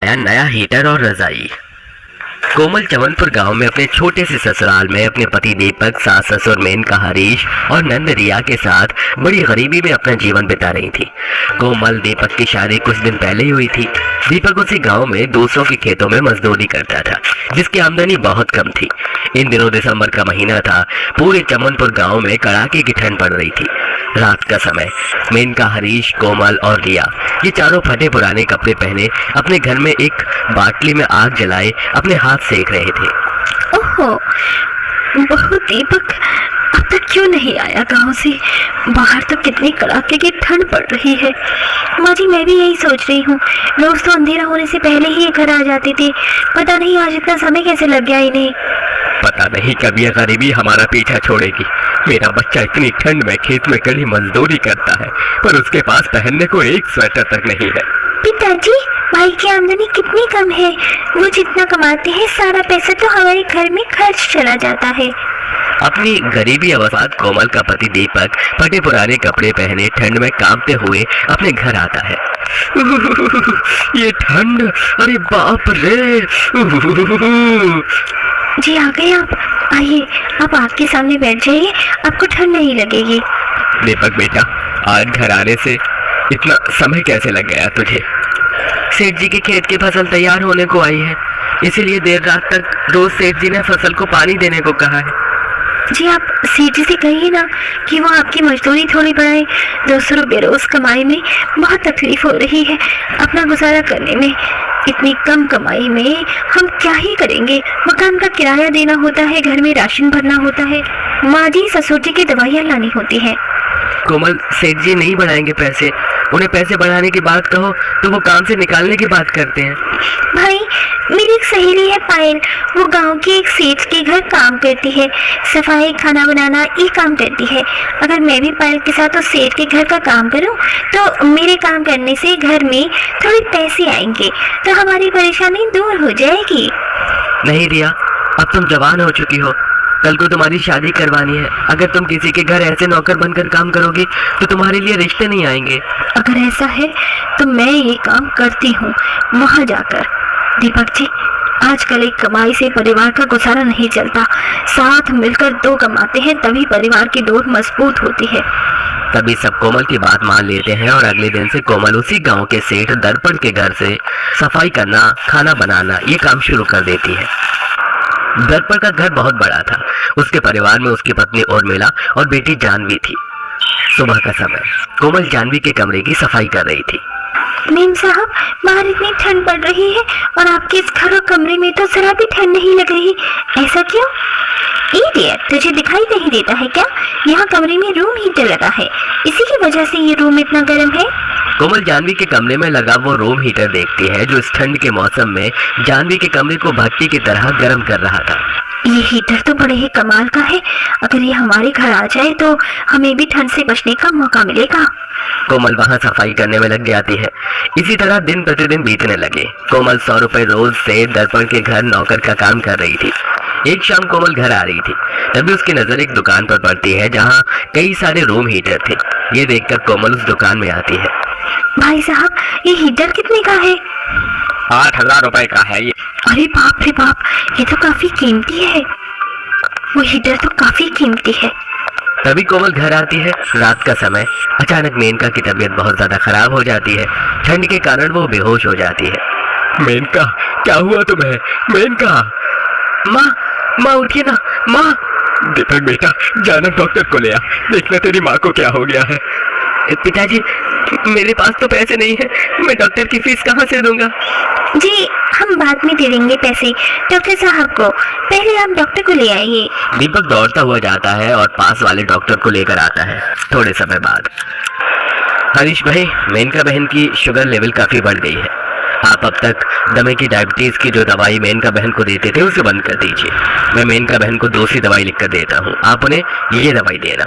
नया हीटर और रजाई। कोमल चमनपुर गांव में अपने छोटे से ससुराल में अपने पति दीपक, सास ससुर मेनका, हरीश और नंद रिया के साथ बड़ी गरीबी में अपना जीवन बिता रही थी। कोमल दीपक की शादी कुछ दिन पहले ही हुई थी। दीपक उसी गांव में दूसरों के खेतों में मजदूरी करता था, जिसकी आमदनी बहुत कम थी। इन दिनों दिसंबर का महीना था। पूरे चमनपुर गाँव में कड़ाके की ठंड पड़ रही थी। रात का समय मेनका, हरीश, कोमल और रिया ये चारों फटे पुराने कपड़े पहने अपने घर में एक बाटली में आग जलाए अपने हाथ सेक रहे थे। ओहो, बहू दीपक अब तक क्यों नहीं आया गांव से? बाहर तो कितनी कड़ाके की ठंड पड़ रही है। माँ जी, मैं भी यही सोच रही हूँ। रोज तो अंधेरा होने से पहले ही घर आ जाते थे, पता नहीं आज इतना समय कैसे लग गया इन्हें। पता नहीं कब यह गरीबी हमारा पीछा छोड़ेगी। मेरा बच्चा इतनी ठंड में खेत में कड़ी मजदूरी करता है, पर उसके पास पहनने को एक स्वेटर तक नहीं है। पिताजी, भाई की आमदनी कितनी कम है। वो जितना कमाते हैं सारा पैसा तो हमारे घर में खर्च चला जाता है। अपनी गरीबी अवस्था कोमल का पति दीपक फटे पुराने कपड़े पहने ठंड में कांपते हुए अपने घर आता है। ये ठंड, अरे बाप रे। जी आ गए आप। आइए, आप आग के सामने बैठ जाइए, आपको ठंड नहीं लगेगी। दीपक बेटा, आज घर आने से इतना समय कैसे लग गया तुझे? सेठ जी के खेत की फसल तैयार होने को आई है, इसीलिए देर रात तक रोज सेठ जी ने फसल को पानी देने को कहा है। जी आप सेठ जी से कहिए ना कि वो आपकी मजदूरी थोड़ी बढ़ाए। 200 रुपये रोज कमाई में बहुत तकलीफ हो रही है। अपना गुजारा करने में इतनी कम कमाई में हम क्या ही करेंगे। मकान का किराया देना होता है, घर में राशन भरना होता है, माँ जी ससुर जी की दवाइयाँ लानी होती है। कोमल, सेठ जी नहीं बढ़ाएंगे पैसे। उन्हें पैसे बढ़ाने की बात कहो तो वो काम से निकालने की बात करते हैं। भाई, मेरी एक सहेली है पायल, वो गांव के एक सेठ के घर काम करती है। सफाई, खाना बनाना ये काम करती है। अगर मैं भी पायल के साथ उस सेठ के घर का काम करूं तो मेरे काम करने से घर में थोड़े पैसे आएंगे, तो हमारी परेशानी दूर हो जाएगी। नहीं रिया, अब तुम जवान हो चुकी हो। कल को तुम्हारी शादी करवानी है। अगर तुम किसी के घर ऐसे नौकर बनकर काम करोगी तो तुम्हारे लिए रिश्ते नहीं आएंगे। अगर ऐसा है तो मैं ये काम करती हूँ वहाँ जाकर। दीपक जी, आजकल एक कमाई से परिवार का गुजारा नहीं चलता। साथ मिलकर दो कमाते हैं तभी परिवार की डोर मजबूत होती है। तभी सब कोमल की बात मान लेते हैं और अगले दिन से कोमल उसी गांव के सेठ दर्पण के घर से सफाई करना, खाना बनाना ये काम शुरू कर देती है। दर्पण का घर बहुत बड़ा था। उसके परिवार में उसकी पत्नी उर्मिला और बेटी जानवी थी। सुबह का समय कोमल जानवी के कमरे की सफाई कर रही थी। मेम साहब, बाहर इतनी ठंड पड़ रही है और आपके इस घर और कमरे में तो जरा भी ठंड नहीं लग रही। ऐसा क्यों? इडियट, तुझे दिखाई नहीं देता है क्या? यहाँ कमरे में रूम हीटर लगा है, इसी की वजह से ये रूम इतना गर्म है। कोमल जानवी के कमरे में लगा वो रूम हीटर देखती है जो इस ठंड के मौसम में जानवी के कमरे को भट्टी की तरह गर्म कर रहा था। ये हीटर तो बड़े ही कमाल का है। अगर ये हमारे घर आ जाए तो हमें भी ठंड से बचने का मौका मिलेगा। कोमल वहाँ सफाई करने में लग जाती है। इसी तरह दिन प्रतिदिन बीतने लगे। कोमल 100 रुपए रोज से दर्पण के घर नौकर का काम कर रही थी। एक शाम कोमल घर आ रही थी, तभी उसकी नजर एक दुकान पर पड़ती है जहाँ कई सारे रूम हीटर थे। ये देखकर कोमल उस दुकान में आती है। भाई साहब, ये हीटर कितने का है? 8,000 रुपए का है ये। अरे बाप रे बाप, ये तो काफी कीमती है। वो हीटर तो काफी कीमती है। तभी कोमल घर आती है। रात का समय। अचानक मेनका की तबीयत बहुत ज्यादा खराब हो जाती है। ठंड के कारण वो बेहोश हो जाती है। मेनका, क्या हुआ तुम्हें? मेनका, माँ उठिए ना, माँ। दीपक बेटा, जाना डॉक्टर को ले आ, देखना तेरी माँ को क्या हो गया है। पिताजी, मेरे पास तो पैसे नहीं है, मैं डॉक्टर की फीस कहाँ से दूंगा? जी, हम बाद में दे देंगे पैसे डॉक्टर साहब को, पहले आप डॉक्टर को ले आइए। दीपक दौड़ता हुआ जाता है और पास वाले डॉक्टर को लेकर आता है। थोड़े समय बाद, हरीश भाई, मेनका बहन की शुगर लेवल काफी बढ़ गई है। आप अब तक दमे की डायबिटीज की जो दवाई मेनका बहन को देते थे उसे बंद कर दीजिए। मैं मेनका बहन को दूसरी दवाई लिख कर देता हूँ, आप उन्हें ये दवाई देना।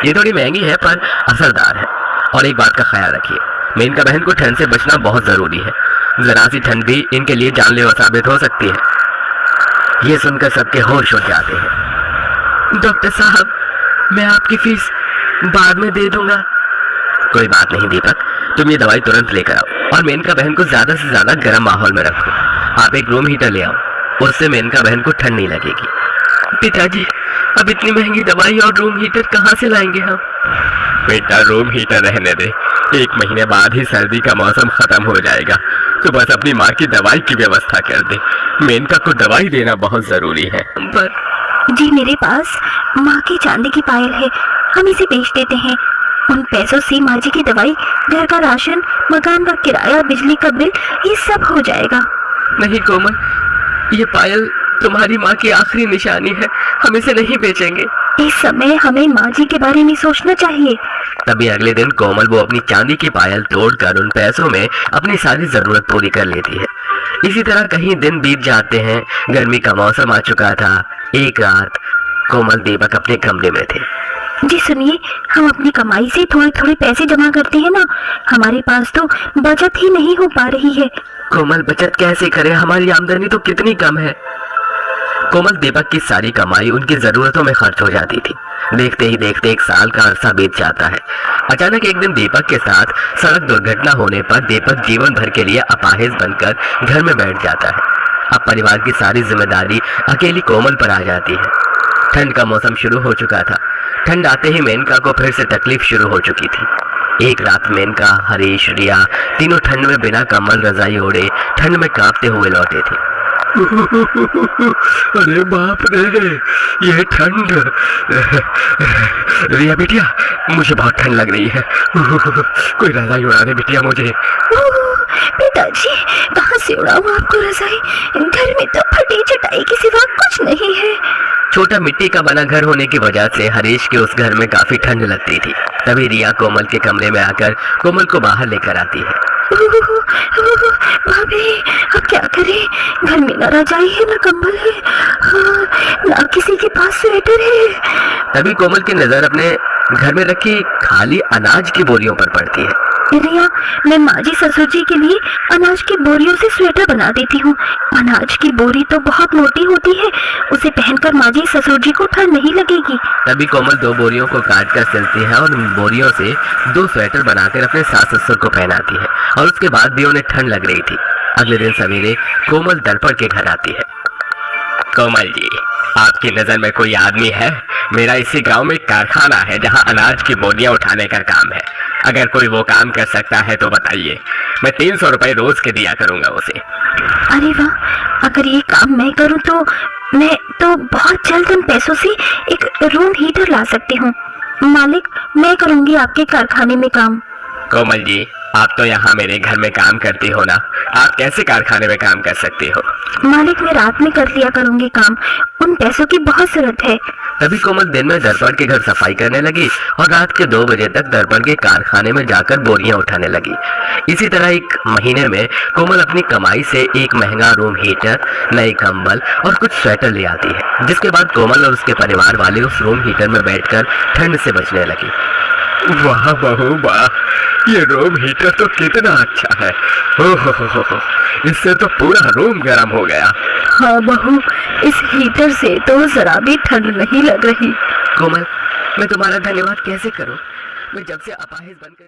ये थोड़ी महंगी है पर असरदार है। और एक बात का ख्याल रखिए, मेनका बहन को ठंड से बचना बहुत जरूरी है। जरा सी ठंड भी इनके लिए जानलेवा साबित हो सकती है। ये सुनकर सबके होश उड़ जाते हैं। डॉक्टर साहब, मैं आपकी फीस बाद में दे दूंगा। कोई बात नहीं दीपक, तुम ये दवाई तुरंत लेकर आओ। और मेनका बहन को ज्यादा से ज्यादा गर्म माहौल में रखो। आप एक रूम हीटर ले आओ, उससे मेनका बहन को ठंड नहीं लगेगी। पिताजी, अब इतनी महंगी दवाई और रूम हीटर कहाँ से लाएंगे हम? बेटा, रूम हीटर रहने दे, 1 महीने बाद ही सर्दी का मौसम खत्म हो जाएगा। तो बस अपनी माँ की दवाई की व्यवस्था कर दे। मेनका को दवाई देना बहुत जरूरी है। पर जी मेरे पास माँ की चांदी की पायल है, हम इसे बेच देते हैं। उन पैसों से माँ जी की दवाई, घर का राशन, मकान का किराया, बिजली का बिल, ये सब हो जाएगा। नहीं कोमल, ये पायल तुम्हारी माँ की आखिरी निशानी है, हम इसे नहीं बेचेंगे। इस समय हमें माँ जी के बारे में सोचना चाहिए। तभी अगले दिन कोमल वो अपनी चांदी की पायल तोड़कर उन पैसों में अपनी सारी जरूरत पूरी कर लेती है। इसी तरह कहीं दिन बीत जाते हैं। गर्मी का मौसम आ चुका था। एक रात कोमल दीपक अपने कमरे में थे। जी सुनिए, हम अपनी कमाई से थोड़े थोड़े पैसे जमा करते हैं ना, हमारे पास तो बचत ही नहीं हो पा रही है। कोमल, बचत कैसे करें, हमारी आमदनी तो कितनी कम है। कोमल दीपक की सारी कमाई उनकी जरूरतों में खर्च हो जाती थी। देखते ही देखते 1 साल का अरसा बीत जाता है। अचानक एक दिन दीपक के साथ सड़क दुर्घटना होने पर दीपक जीवन भर के लिए अपाहिज बनकर घर में बैठ जाता है। अब परिवार की सारी जिम्मेदारी अकेली कोमल पर आ जाती है। ठंड का मौसम शुरू हो चुका था। ठंड आते ही मेनका को फिर से तकलीफ शुरू हो चुकी थी। एक रात मेनका, हरीश, रिया तीनों ठंड में बिना कंबल रजाई ओढ़े ठंड में कांपते हुए लौटे थे। अरे बाप रे, ये ठंड। रिया बिटिया, मुझे बहुत ठंड लग रही है, कोई रजाई उड़ा दे बिटिया मुझे। पिताजी, कहाँ से उड़ाऊं आपको रजाई? घर में तो फटी चटाई के सिवा कुछ नहीं है। छोटा मिट्टी का बना घर होने की वजह से हरीश के उस घर में काफी ठंड लगती थी। तभी रिया कोमल के कमरे में आकर कोमल को बाहर लेकर आती है। भाभी, अब क्या करें? घर में ना रजाई है, ना कंबल है, ना किसी के पास स्वेटर है। तभी कोमल की नजर अपने घर में रखी खाली अनाज की बोरियों पर पड़ती है। रिया, मैं माँ जी ससुर जी के लिए अनाज की बोरियों से स्वेटर बना देती हूँ। अनाज की बोरी तो बहुत मोटी होती है, उसे पहनकर माँ जी ससुर जी को ठंड नहीं लगेगी। तभी कोमल 2 बोरियों को काट कर सिलती है और उन बोरियों से 2 स्वेटर बनाकर अपने सास ससुर को पहनाती है। और उसके बाद भी उन्हें ठंड लग रही थी। अगले दिन सवेरे कोमल दर्पण के घर आती है। कोमल जी, आपकी नजर में कोई आदमी है? मेरा इसी गांव में एक कारखाना है जहां अनाज की बोरियां उठाने का काम है। अगर कोई वो काम कर सकता है तो बताइए, मैं 300 रुपए रोज के दिया करूंगा उसे। अरे वाह, अगर ये काम मैं करूं तो मैं तो बहुत जल्द उन पैसों से एक रूम हीटर ला सकती हूँ। मालिक, मैं करूंगी आपके कारखाने में काम। कोमल जी, आप तो यहाँ मेरे घर में काम करती हो ना, आप कैसे कारखाने में काम कर सकती हो? मालिक, मैं रात में कर लिया करूंगी काम, उन पैसों की बहुत जरूरत है। तभी कोमल दिन में दर्पण के घर सफाई करने लगी और रात के 2 बजे तक दर्पण के कारखाने में जाकर बोरियां उठाने लगी। इसी तरह 1 महीने में कोमल अपनी कमाई से एक महंगा रूम हीटर, नए कंबल और कुछ स्वेटर ले आती है। जिसके बाद कोमल और उसके परिवार वाले उस रूम हीटर में बैठकर ठंड से बचने लगी। वाह बहू वाह, ये रूम हीटर तो कितना अच्छा है। हो, इससे तो पूरा रूम गर्म हो गया। हाँ बहू, इस हीटर से तो जरा भी ठंड नहीं लग रही। कोमल, मैं तुम्हारा धन्यवाद कैसे करूं? मैं जब से अपाहिज बनकर